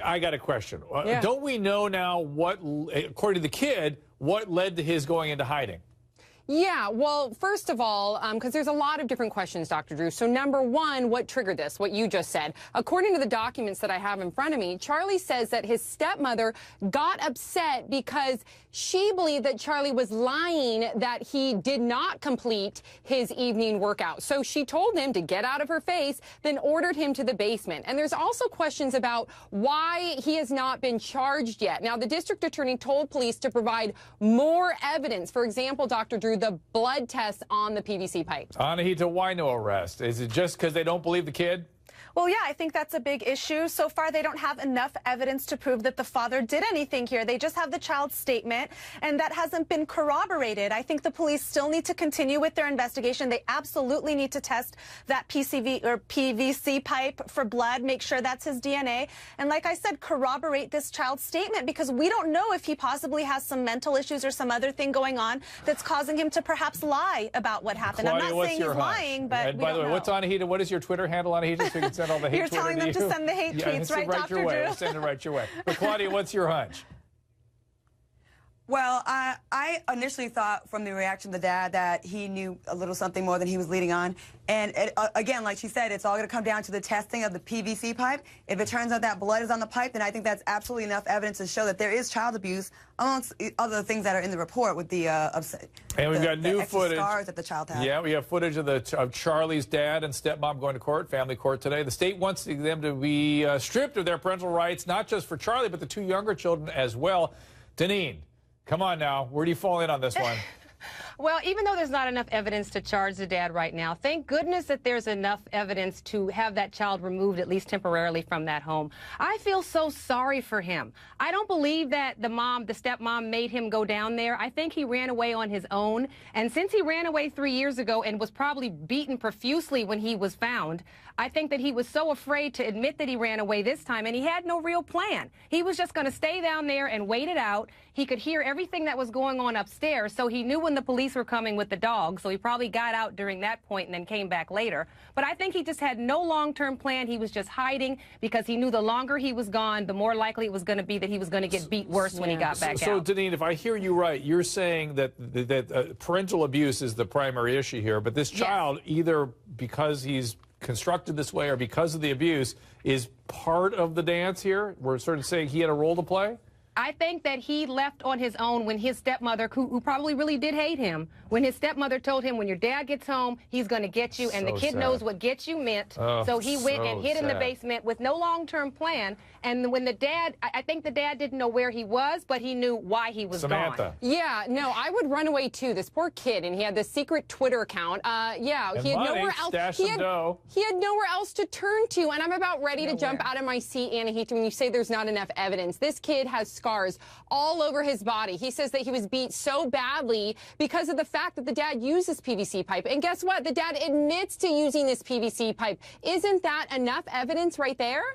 I got a question. Yeah. Don't we know now what, according to the kid, what led to his going into hiding? Yeah, well, first of all, because there's a lot of different questions, Dr. Drew. So number one, what triggered this, what you just said? According to the documents that I have in front of me, Charlie says that his stepmother got upset because she believed that Charlie was lying that he did not complete his evening workout. So she told him to get out of her face, then ordered him to the basement. And there's also questions about why he has not been charged yet. Now, the district attorney told police to provide more evidence. For example, Dr. Drew, the blood tests on the PVC pipes. Anahita, why no arrest? Is it just because they don't believe the kid? Well, yeah, I think that's a big issue. So far, they don't have enough evidence to prove that the father did anything here. They just have the child's statement, and that hasn't been corroborated. I think the police still need to continue with their investigation. They absolutely need to test that PVC pipe for blood, make sure that's his DNA. And like I said, corroborate this child's statement, because we don't know if he possibly has some mental issues or some other thing going on that's causing him to perhaps lie about what happened. Claudia, I'm not saying he's lying, but and by the way, what's Anahita? What is your Twitter handle, Anahita? So you can send all the hate You're Twitter telling them to send the hate tweets, right, Dr. Drew? We'll send it right your way. But Claudia, what's your hunch? Well, I initially thought from the reaction of the dad that he knew a little something more than he was leading on. And again, like she said, it's all going to come down to the testing of the PVC pipe. If it turns out that blood is on the pipe, then I think that's absolutely enough evidence to show that there is child abuse, amongst other things that are in the report with the and we've got new footage. Scars that the child had. Yeah, we have footage of Charlie's dad and stepmom going to court, family court today. The state wants them to be stripped of their parental rights, not just for Charlie, but the two younger children as well. Deneen, come on now. Where do you fall in on this one? Well, even though there's not enough evidence to charge the dad right now, thank goodness that there's enough evidence to have that child removed, at least temporarily, from that home. I feel so sorry for him. I don't believe that the stepmom made him go down there. I think he ran away on his own. And since he ran away 3 years ago and was probably beaten profusely when he was found, I think that he was so afraid to admit that he ran away this time, and he had no real plan. He was just going to stay down there and wait it out. He could hear everything that was going on upstairs, so he knew when the police were coming with the dog, so he probably got out during that point and then came back later. But I think he just had no long-term plan. He was just hiding because he knew the longer he was gone, the more likely it was going to be that he was going to get beat worse when he got back out. So, Deneen, if I hear you right, you're saying that parental abuse is the primary issue here, but this child, either because he's constructed this way or because of the abuse, is part of the dance here? We're sort of saying he had a role to play? I think that he left on his own when his stepmother, who probably really did hate him, when his stepmother told him, when your dad gets home, he's going to get you, and the kid knows what get you meant. So he went and hid in the basement with no long-term plan. And when the dad, I think the dad didn't know where he was, but he knew why he was Samantha. gone. Yeah, no, I would run away too. This poor kid, and he had this secret Twitter account. Yeah, and he had money, nowhere else. He had nowhere else to turn to, and I'm about ready to jump out of my seat, Anahita, when you say there's not enough evidence. This kid has scars all over his body. He says that he was beat so badly because of the fact that the dad used this PVC pipe. And guess what? The dad admits to using this PVC pipe. Isn't that enough evidence right there?